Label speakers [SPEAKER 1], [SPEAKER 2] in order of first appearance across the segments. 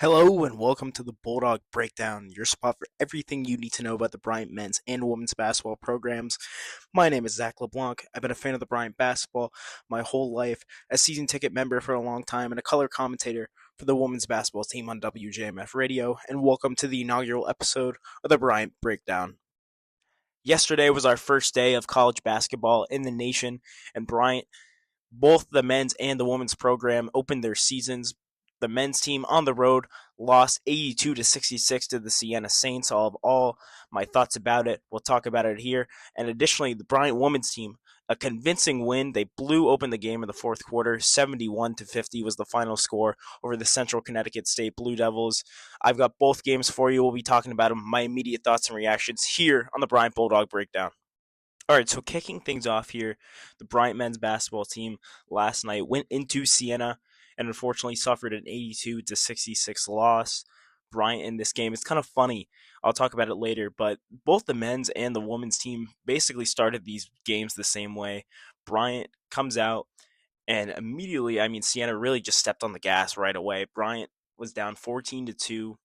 [SPEAKER 1] Hello and welcome to the Bulldog Breakdown, your spot for everything you need to know about the Bryant men's and women's basketball programs. My name is Zach LeBlanc. I've been a fan of the Bryant Basketball my whole life, a season ticket member for a long time, and a color commentator for the women's basketball team on WJMF radio. And welcome to the inaugural episode of the Bryant Breakdown. Yesterday was our first day of college basketball in the nation, and Bryant, both the men's and the women's program, opened their seasons. The men's team on the road lost 82 to 66 to the Siena Saints. I'll have all my thoughts about it. We'll talk about it here. And additionally, the Bryant women's team, a convincing win. They blew open the game in the fourth quarter. 71 to 50 was the final score over the Central Connecticut State Blue Devils. I've got both games for you. We'll be talking about them, my immediate thoughts and reactions here on the Bryant Bulldog Breakdown. All right, so kicking things off here, the Bryant men's basketball team last night went into Siena and unfortunately suffered an 82 to 66 loss. Bryant in this game, it's kind of funny. I'll talk about it later, but both the men's and the women's team basically started these games the same way. Bryant comes out and immediately, Siena really just stepped on the gas right away. Bryant was down 14 to 2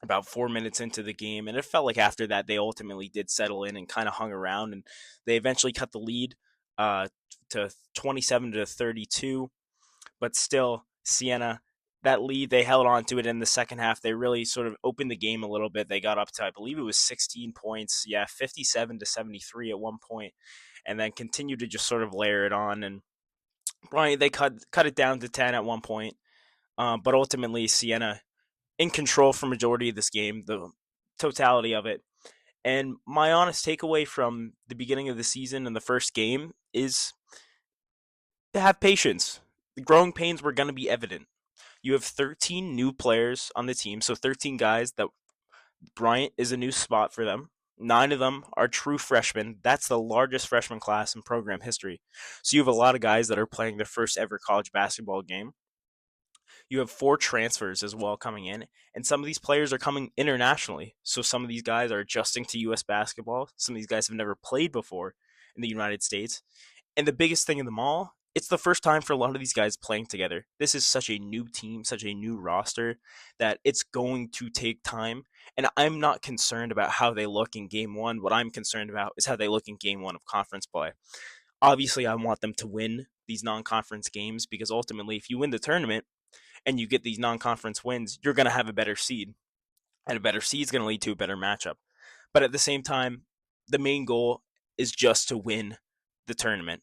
[SPEAKER 1] about 4 minutes into the game, and it felt like after that they ultimately did settle in and kind of hung around, and they eventually cut the lead uh, to 27 to 32. But still, Siena, that lead, they held on to it in the second half. They really sort of opened the game a little bit. They got up to, I believe it was 16 points, 57 to 73 at one point, and then continued to just sort of layer it on. And Bryant, they cut it down to 10 at one point, but ultimately Siena in control for majority of this game, the totality of it. And my honest takeaway from the beginning of the season and the first game is to have patience. The growing pains were going to be evident. You have 13 new players on the team, so 13 guys that Bryant is a new spot for them. 9 of them are true freshmen. That's the largest freshman class in program history. So you have a lot of guys that are playing their first ever college basketball game. You have 4 transfers as well coming in, and some of these players are coming internationally. So some of these guys are adjusting to U.S. basketball. Some of these guys have never played before in the United States. And the biggest thing in them all, it's the first time for a lot of these guys playing together. This is such a new team, such a new roster, that it's going to take time. And I'm not concerned about how they look in game one. What I'm concerned about is how they look in game one of conference play. Obviously, I want them to win these non conference games because ultimately, if you win the tournament, and you get these non-conference wins, you're going to have a better seed. And a better seed is going to lead to a better matchup. But at the same time, the main goal is just to win the tournament.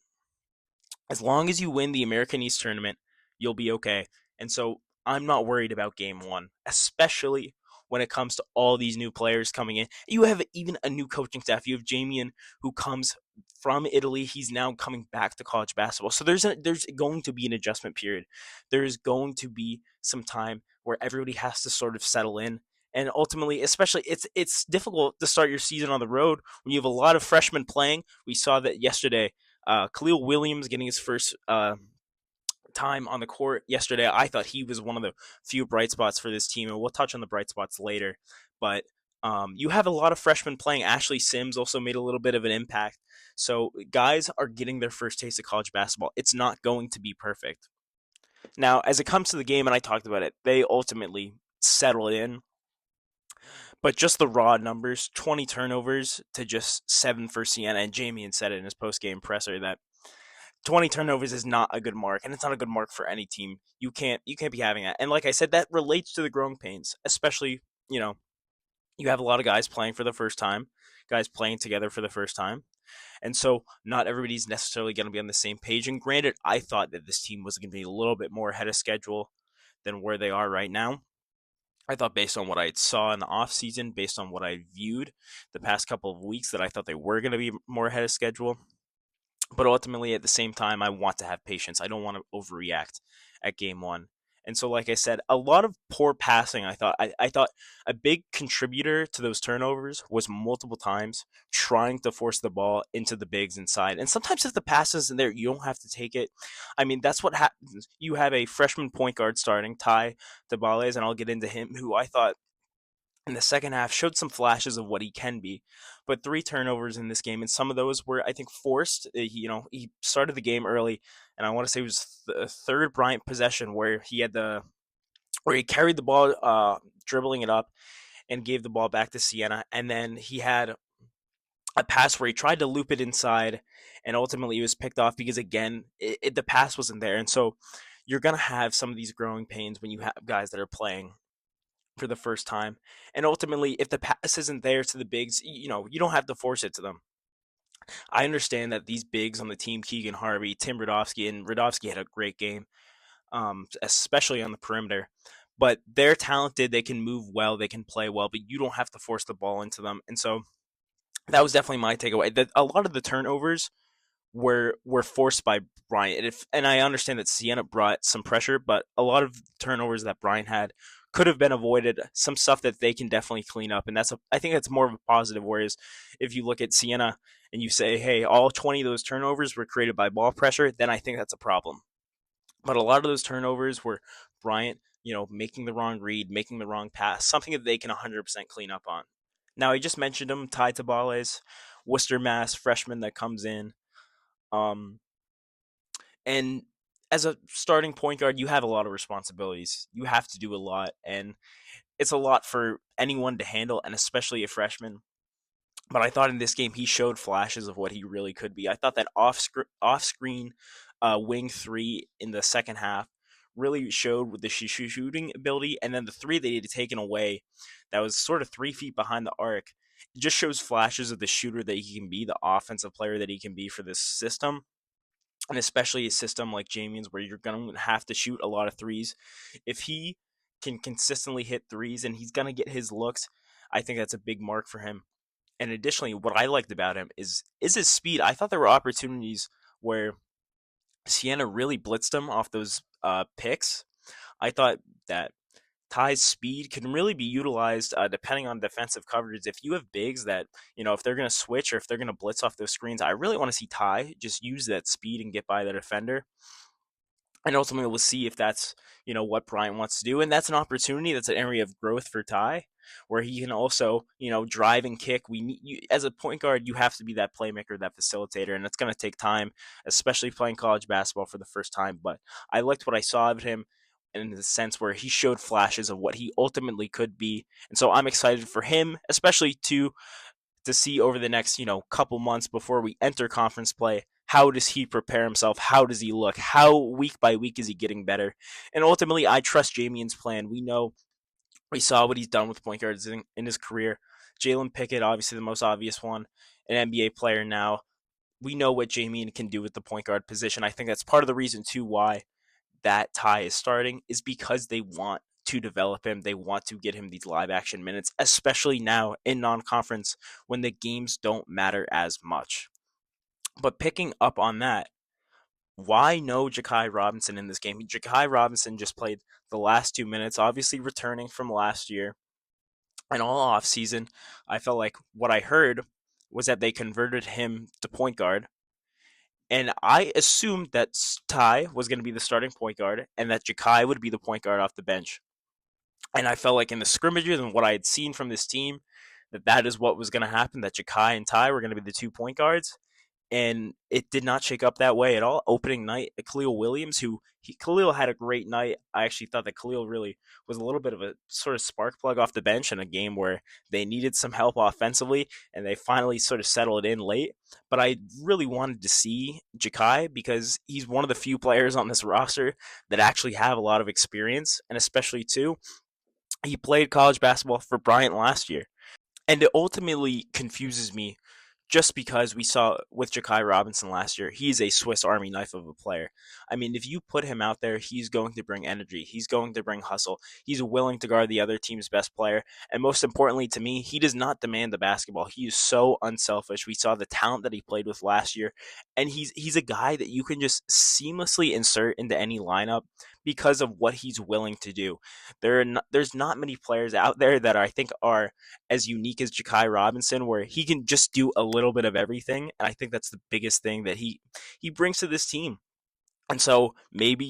[SPEAKER 1] As long as you win the American East tournament, you'll be okay. And so I'm not worried about game one, especially when it comes to all these new players coming in. You have even a new coaching staff. You have Jamian, who comes from Italy. He's now coming back to college basketball. So there's going to be an adjustment period. There is going to be some time where everybody has to sort of settle in. And ultimately, especially, it's difficult to start your season on the road when you have a lot of freshmen playing. We saw that yesterday. Khalil Williams getting his first time on the court yesterday. I thought he was one of the few bright spots for this team, and we'll touch on the bright spots later. But you have a lot of freshmen playing. Ashley Sims also made a little bit of an impact. So guys are getting their first taste of college basketball. It's not going to be perfect. Now, as it comes to the game, and I talked about it, they ultimately settled in. But just the raw numbers, 20 turnovers to just 7 for Siena. And Jamian said it in his post-game presser that 20 turnovers is not a good mark, and it's not a good mark for any team. You can't be having that. And like I said, that relates to the growing pains, especially, you have a lot of guys playing for the first time, guys playing together for the first time. And so not everybody's necessarily going to be on the same page. And granted, I thought that this team was going to be a little bit more ahead of schedule than where they are right now. I thought based on what I saw in the offseason, based on what I viewed the past couple of weeks, that I thought they were going to be more ahead of schedule. But ultimately, at the same time, I want to have patience. I don't want to overreact at game one. And so, like I said, a lot of poor passing. I thought a big contributor to those turnovers was multiple times trying to force the ball into the bigs inside. And sometimes if the pass isn't there, you don't have to take it. I mean, that's what happens. You have a freshman point guard starting, Ty Tabales, and I'll get into him, who I thought in the second half showed some flashes of what he can be, but 3 turnovers in this game, and some of those were, I think, forced. He started the game early, and I want to say it was the third Bryant possession where he had the where he carried the ball, dribbling it up, and gave the ball back to Siena. And then he had a pass where he tried to loop it inside, and ultimately he was picked off because, again, the pass wasn't there. And so you're going to have some of these growing pains when you have guys that are playing for the first time. And ultimately, if the pass isn't there to the bigs, you don't have to force it to them. I understand that these bigs on the team, Keegan Harvey, Tim Radovsky, and Radovsky had a great game, especially on the perimeter. But they're talented. They can move well. They can play well. But you don't have to force the ball into them. And so that was definitely my takeaway. That a lot of the turnovers were forced by Bryant. And I understand that Siena brought some pressure, but a lot of turnovers that Bryant had could have been avoided. Some stuff that they can definitely clean up, and I think that's more of a positive. Whereas if you look at Siena and you say, hey, all 20 of those turnovers were created by ball pressure, then I think that's a problem. But a lot of those turnovers were Bryant, making the wrong read, making the wrong pass, something that they can 100% clean up on. Now, I just mentioned him, Ty Tabales, Worcester, Mass, freshman that comes in. Um, and as a starting point guard, you have a lot of responsibilities. You have to do a lot, and it's a lot for anyone to handle, and especially a freshman. But I thought in this game he showed flashes of what he really could be. I thought that off screen wing three in the second half really showed with the shooting ability, and then the three that he had taken away, that was sort of 3 feet behind the arc. It just shows flashes of the shooter that he can be, the offensive player that he can be for this system, and especially a system like Jamian's where you're going to have to shoot a lot of threes. If he can consistently hit threes and he's going to get his looks, I think that's a big mark for him. And additionally, what I liked about him is his speed. I thought there were opportunities where Siena really blitzed him off those picks. I thought that Ty's speed can really be utilized depending on defensive coverage. If you have bigs that, if they're going to switch or if they're going to blitz off those screens, I really want to see Ty just use that speed and get by the defender. And ultimately, we'll see if that's, what Bryant wants to do. And that's an opportunity. That's an area of growth for Ty, where he can also, drive and kick. As a point guard, you have to be that playmaker, that facilitator, and it's going to take time, especially playing college basketball for the first time. But I liked what I saw of him in the sense where he showed flashes of what he ultimately could be. And so I'm excited for him, especially to see over the next, couple months before we enter conference play. How does he prepare himself? How does he look? How week by week is he getting better? And ultimately, I trust Jamian's plan. We saw what he's done with point guards in his career. Jalen Pickett, obviously the most obvious one, an NBA player now. We know what Jamian can do with the point guard position. I think that's part of the reason too why that Ty is starting is because they want to develop him. They want to get him these live action minutes, especially now in non-conference when the games don't matter as much. But picking up on that, why no Ja'Kai Robinson in this game? Ja'Kai Robinson just played the last 2 minutes, obviously returning from last year. And all off season, I felt like what I heard was that they converted him to point guard. And I assumed that Ty was going to be the starting point guard and that Ja'Kai would be the point guard off the bench. And I felt like in the scrimmages and what I had seen from this team, that is what was going to happen, that Ja'Kai and Ty were going to be the 2 point guards. And it did not shake up that way at all. Opening night, Khalil Williams, Khalil had a great night. I actually thought that Khalil really was a little bit of a sort of spark plug off the bench in a game where they needed some help offensively, and they finally sort of settled in late. But I really wanted to see Ja'Kai because he's one of the few players on this roster that actually have a lot of experience, and especially too, he played college basketball for Bryant last year. And it ultimately confuses me just because we saw with Ja'Kai Robinson last year, he's a Swiss Army knife of a player. I mean, if you put him out there, he's going to bring energy. He's going to bring hustle. He's willing to guard the other team's best player. And most importantly to me, he does not demand the basketball. He is so unselfish. We saw the talent that he played with last year. And he's a guy that you can just seamlessly insert into any lineup because of what he's willing to do. There's not many players out there that I think are as unique as Ja'Kai Robinson, where he can just do a little bit of everything. And I think that's the biggest thing that he brings to this team. And so maybe,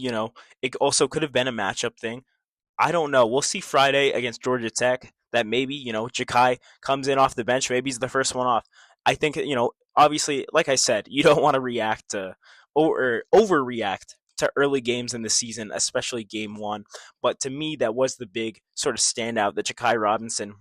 [SPEAKER 1] it also could have been a matchup thing. I don't know. We'll see Friday against Georgia Tech that maybe, Ja'Kai comes in off the bench. Maybe he's the first one off. I think, obviously, like I said, you don't want to react to or overreact to early games in the season, especially game one. But to me, that was the big sort of standout that Ja'Kai Robinson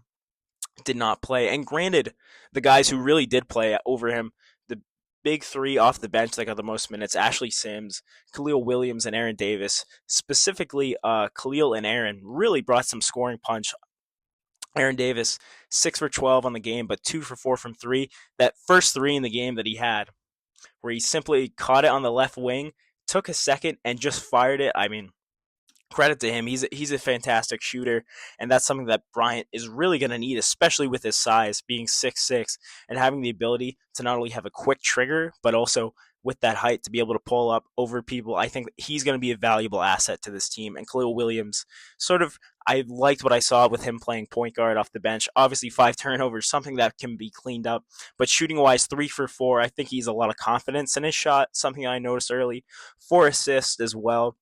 [SPEAKER 1] did not play. And granted, the guys who really did play over him, the big three off the bench that got the most minutes, Ashley Sims, Khalil Williams, and Aaron Davis. Specifically, Khalil and Aaron really brought some scoring punch. Aaron Davis, 6 for 12 on the game, but 2 for 4 from three. That first three in the game that he had, where he simply caught it on the left wing, took a second, and just fired it. I mean, credit to him. He's a fantastic shooter, and that's something that Bryant is really going to need, especially with his size, being 6'6", and having the ability to not only have a quick trigger, but also with that height to be able to pull up over people. I think he's going to be a valuable asset to this team. And Khalil Williams, sort of, I liked what I saw with him playing point guard off the bench. Obviously, 5 turnovers, something that can be cleaned up. But shooting wise, 3 for 4. I think he's a lot of confidence in his shot, something I noticed early. 4 assists as well.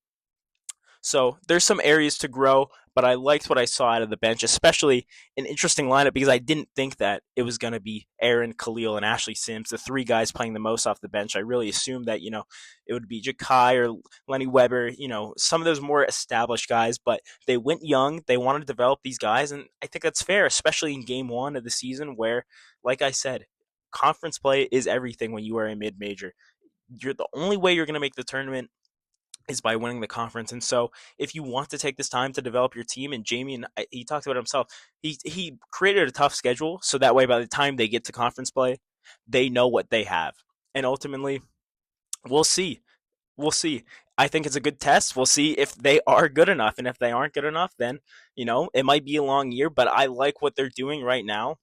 [SPEAKER 1] So there's some areas to grow, but I liked what I saw out of the bench, especially an interesting lineup because I didn't think that it was going to be Aaron, Khalil, and Ashley Sims, the three guys playing the most off the bench. I really assumed that, it would be Ja'Kai or Lenny Weber, some of those more established guys, but they went young. They wanted to develop these guys, and I think that's fair, especially in game one of the season where, like I said, conference play is everything when you are a mid-major. The only way you're going to make the tournament is by winning the conference. And so if you want to take this time to develop your team, and Jamie, and he talked about it himself, he created a tough schedule so that way by the time they get to conference play, they know what they have. And ultimately, we'll see. We'll see. I think it's a good test. We'll see if they are good enough. And if they aren't good enough, then, it might be a long year, but I like what they're doing right now.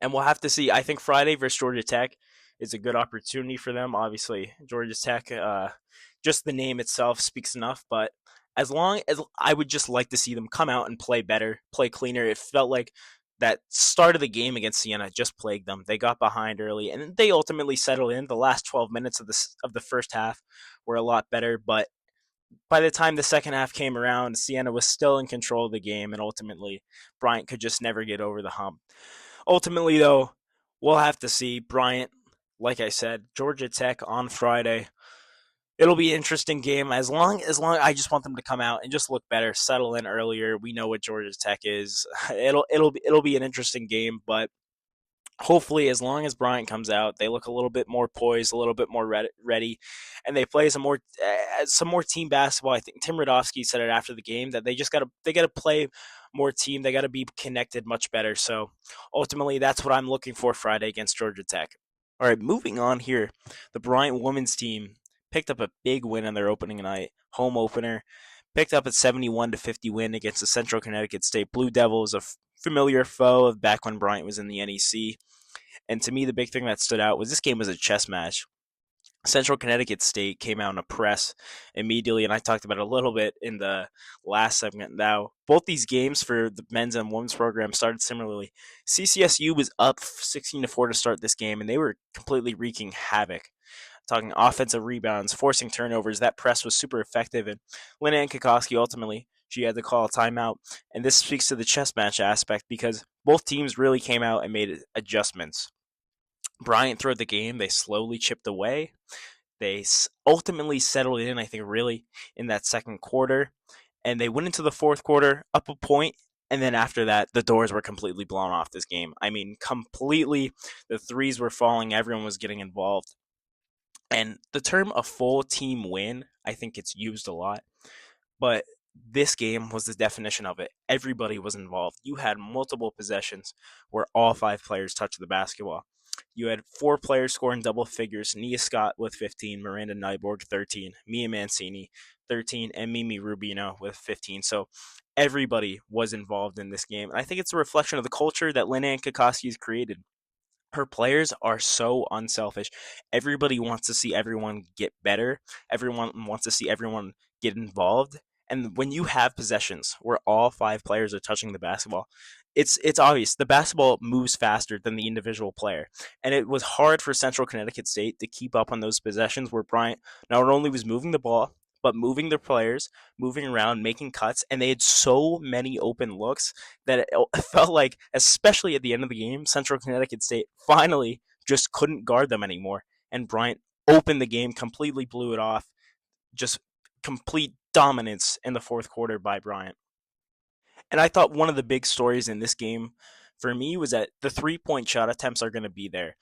[SPEAKER 1] And we'll have to see. I think Friday versus Georgia Tech is a good opportunity for them. Obviously, Georgia Tech, just the name itself speaks enough. But as long as I would just like to see them come out and play better, play cleaner. It felt like that start of the game against Siena just plagued them. They got behind early, and they ultimately settled in. The last 12 minutes of the first half were a lot better, but by the time the second half came around, Siena was still in control of the game, and ultimately Bryant could just never get over the hump. Ultimately, though, we'll have to see. Bryant, like I said, Georgia Tech on Friday. It'll be an interesting game. As long I just want them to come out and just look better, settle in earlier. We know what Georgia Tech is. It'll be an interesting game, but hopefully, as long as Bryant comes out, they look a little bit more poised, a little bit more ready, and they play some more team basketball. I think Tim Radofsky said it after the game that they gotta play more team. They gotta be connected much better. So ultimately, that's what I'm looking for Friday against Georgia Tech. All right, moving on here, the Bryant women's team picked up a big win on their opening night, home opener. Picked up a 71-50 win against the Central Connecticut State Blue Devils, a familiar foe of back when Bryant was in the NEC. And to me, the big thing that stood out was this game was a chess match. Central Connecticut State came out in a press immediately, and I talked about it a little bit in the last segment. Now, both these games for the men's and women's program started similarly. CCSU was up 16-4 to start this game, and they were completely wreaking havoc. Talking offensive rebounds, forcing turnovers, that press was super effective. And Linnea Kokoski ultimately, she had to call a timeout. And this speaks to the chess match aspect because both teams really came out and made adjustments. Bryant throughout the game, they slowly chipped away. They ultimately settled in, I think, really in that second quarter. And they went into the fourth quarter up a point. And then after that, the doors were completely blown off this game. I mean, completely. The threes were falling. Everyone was getting involved. And the term a full team win, I think it's used a lot. But this game was the definition of it. Everybody was involved. You had multiple possessions where all 5 players touched the basketball. You had 4 players scoring double figures. Nia Scott with 15, Miranda Nyborg 13, Mia Mancini 13, and Mimi Rubino with 15. So everybody was involved in this game. And I think it's a reflection of the culture that Linnea Kokoski has created. Her players are so unselfish. Everybody wants to see everyone get better. Everyone wants to see everyone get involved. And when you have possessions where all 5 players are touching the basketball, it's obvious. The basketball moves faster than the individual player. And it was hard for Central Connecticut State to keep up on those possessions where Bryant not only was moving the ball, but moving their players, moving around, making cuts, and they had so many open looks that it felt like, especially at the end of the game, Central Connecticut State finally just couldn't guard them anymore. And Bryant opened the game, completely blew it off. just complete dominance in the fourth quarter by Bryant. And I thought one of the big stories in this game for me was that the 3 point shot attempts are going to be there.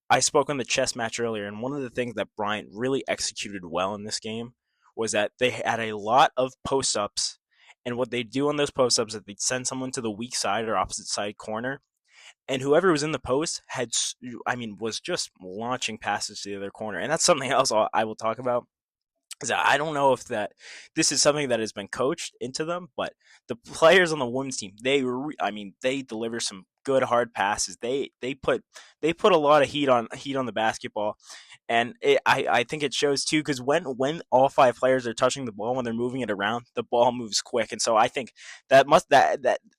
[SPEAKER 1] I spoke on the chess match earlier, and one of the things that Bryant really executed well in this game was that they had a lot of post ups. And what they do on those post ups is they'd send someone to the weak side or opposite side corner, and whoever was in the post was just launching passes to the other corner. And that's something else I will talk about. I don't know if that this is something that has been coached into them, but the players on the women's team, they deliver some good hard passes. They put a lot of heat on the basketball, and I think it shows too, because when all five players are touching the ball, when they're moving it around, the ball moves quick, and so I think that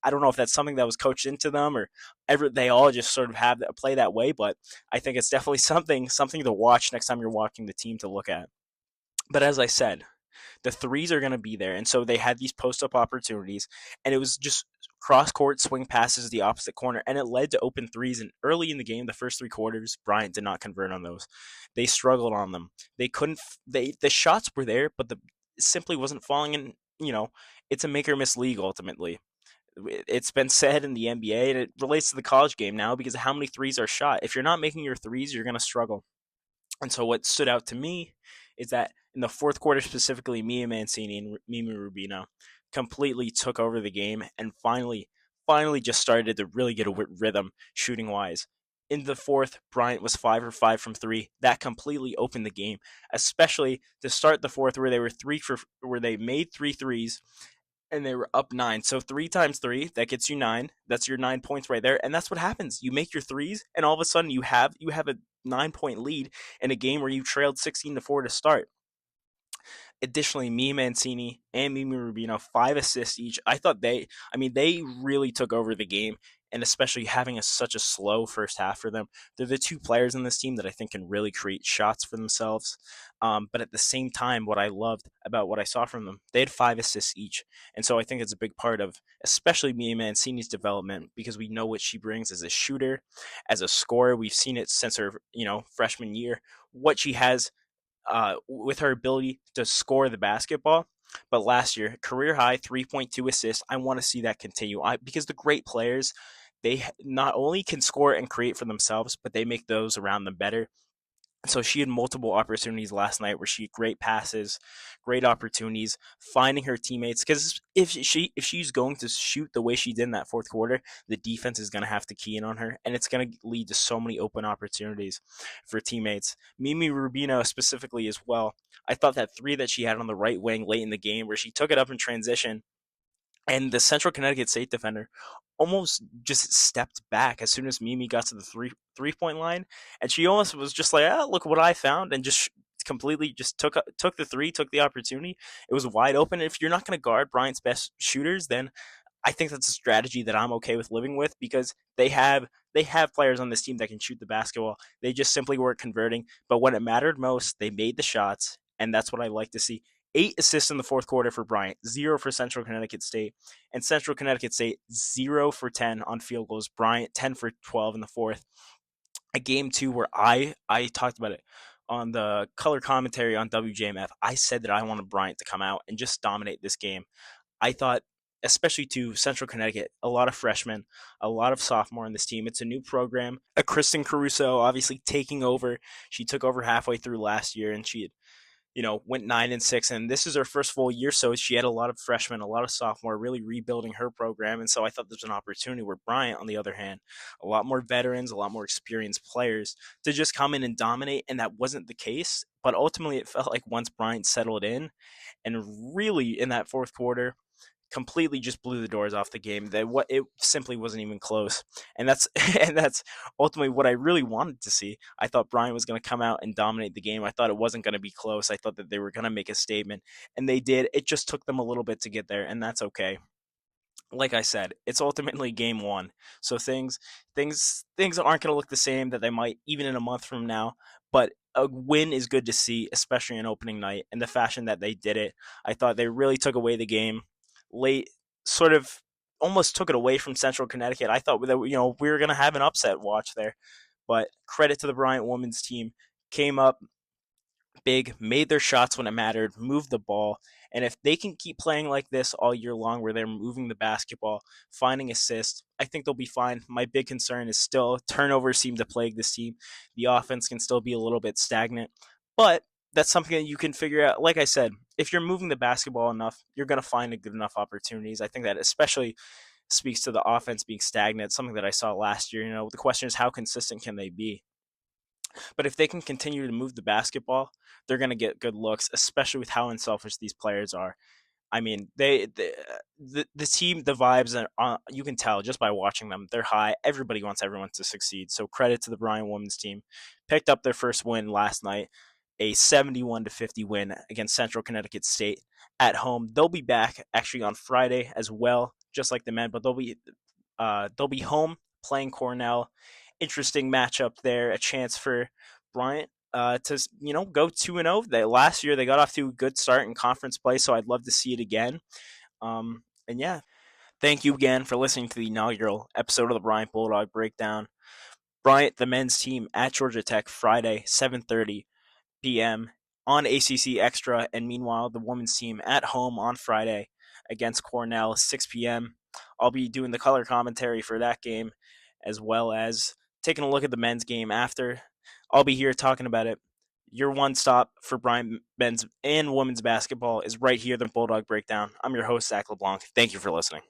[SPEAKER 1] I don't know if that's something that was coached into them, or they all just sort of have that play that way, but I think it's definitely something to watch next time you're watching the team to look at. But as I said, the threes are going to be there. And so they had these post up opportunities, and it was just cross court swing passes to the opposite corner, and it led to open threes. And early in the game, the first three quarters, Bryant did not convert on those. They struggled on them. They couldn't, the shots were there, but it simply wasn't falling in. It's a make or miss league ultimately. It's been said in the NBA, and it relates to the college game now because of how many threes are shot. If you're not making your threes, you're going to struggle. And so what stood out to me is that in the fourth quarter specifically, Mia Mancini and Mimi Rubino completely took over the game and finally just started to really get a rhythm shooting wise. In the fourth, Bryant was 5 for 5 from three. That completely opened the game, especially to start the fourth where they made three threes and they were up nine. So three times three, that gets you nine. That's your 9 points right there. And that's what happens. You make your threes, and all of a sudden you have a 9 point lead in a game where you trailed 16-4 to start. Additionally, Mia Mancini and Mimi Rubino, 5 assists each. They really took over the game, and especially having such a slow first half for them. They're the two players in this team that I think can really create shots for themselves. But at the same time, what I loved about what I saw from them, they had 5 assists each. And so I think it's a big part of, especially Mia Mancini's development, because we know what she brings as a shooter, as a scorer. We've seen it since her, freshman year, what she has with her ability to score the basketball. But last year, career high 3.2 assists. I want to see that continue. Because the great players, they not only can score and create for themselves, but they make those around them better. So she had multiple opportunities last night where she had great passes, great opportunities, finding her teammates. Because if she's going to shoot the way she did in that fourth quarter, the defense is going to have to key in on her, and it's going to lead to so many open opportunities for teammates. Mimi Rubino specifically as well. I thought that three that she had on the right wing late in the game, where she took it up in transition, and the Central Connecticut State defender almost just stepped back as soon as Mimi got to the three point line, and she almost was just like, look what I found," and just completely just took the three, took the opportunity. It was wide open. If you're not going to guard Bryant's best shooters, then I think that's a strategy that I'm okay with living with, because they have players on this team that can shoot the basketball. They just simply weren't converting. But when it mattered most, they made the shots, and that's what I like to see. 8 assists in the fourth quarter for Bryant, 0 for Central Connecticut State, and Central Connecticut State 0 for 10 on field goals. Bryant 10 for 12 in the fourth. A game two where I talked about it on the color commentary on WJMF. I said that I wanted Bryant to come out and just dominate this game. I thought, especially to Central Connecticut, a lot of freshmen, a lot of sophomore in this team. It's a new program. A Kristen Caruso obviously taking over. She took over halfway through last year, and she had, went 9-6, and this is her first full year. So she had a lot of freshmen, a lot of sophomore, really rebuilding her program. And so I thought there's an opportunity where Bryant, on the other hand, a lot more veterans, a lot more experienced players to just come in and dominate. And that wasn't the case. But ultimately, it felt like once Bryant settled in, and really in that fourth quarter, completely just blew the doors off the game. It simply wasn't even close, and that's and that's ultimately what I really wanted to see. I thought Bryant was going to come out and dominate the game. I thought it wasn't going to be close. I thought that they were going to make a statement, and they did. It just took them a little bit to get there, and that's okay. Like I said, it's ultimately game one, so things aren't going to look the same that they might even in a month from now. But a win is good to see, especially on opening night, and the fashion that they did it. I thought they really took away the game late, sort of almost took it away from Central Connecticut. I thought that we were going to have an upset watch there, but credit to the Bryant women's team, came up, big, made their shots when it mattered, moved the ball. And if they can keep playing like this all year long, where they're moving the basketball, finding assists, I think they'll be fine. My big concern is still turnovers seem to plague this team. The offense can still be a little bit stagnant, but that's something that you can figure out. Like I said, if you're moving the basketball enough, you're going to find a good enough opportunities. I think that especially speaks to the offense being stagnant, something that I saw last year. The question is how consistent can they be? But if they can continue to move the basketball, they're going to get good looks, especially with how unselfish these players are. I mean, the team, the vibes are you can tell just by watching them. They're high. Everybody wants everyone to succeed. So credit to the Bryant Women's team. Picked up their first win last night, a 71-50 win against Central Connecticut State at home. They'll be back actually on Friday as well, just like the men, but they'll be home playing Cornell. Interesting matchup there. A chance for Bryant to go 2-0. Last year they got off to a good start in conference play, so I'd love to see it again. And yeah, thank you again for listening to the inaugural episode of the Bryant Bulldog Breakdown. Bryant, the men's team at Georgia Tech, Friday, 7:30 p.m. on ACC Extra, and meanwhile the women's team at home on Friday against Cornell, 6 p.m. I'll be doing the color commentary for that game, as well as taking a look at the men's game after. I'll be here talking about it. Your one stop for Bryant men's and women's basketball is right here, the Bulldog Breakdown. I'm your host, Zach LeBlanc. Thank you for listening.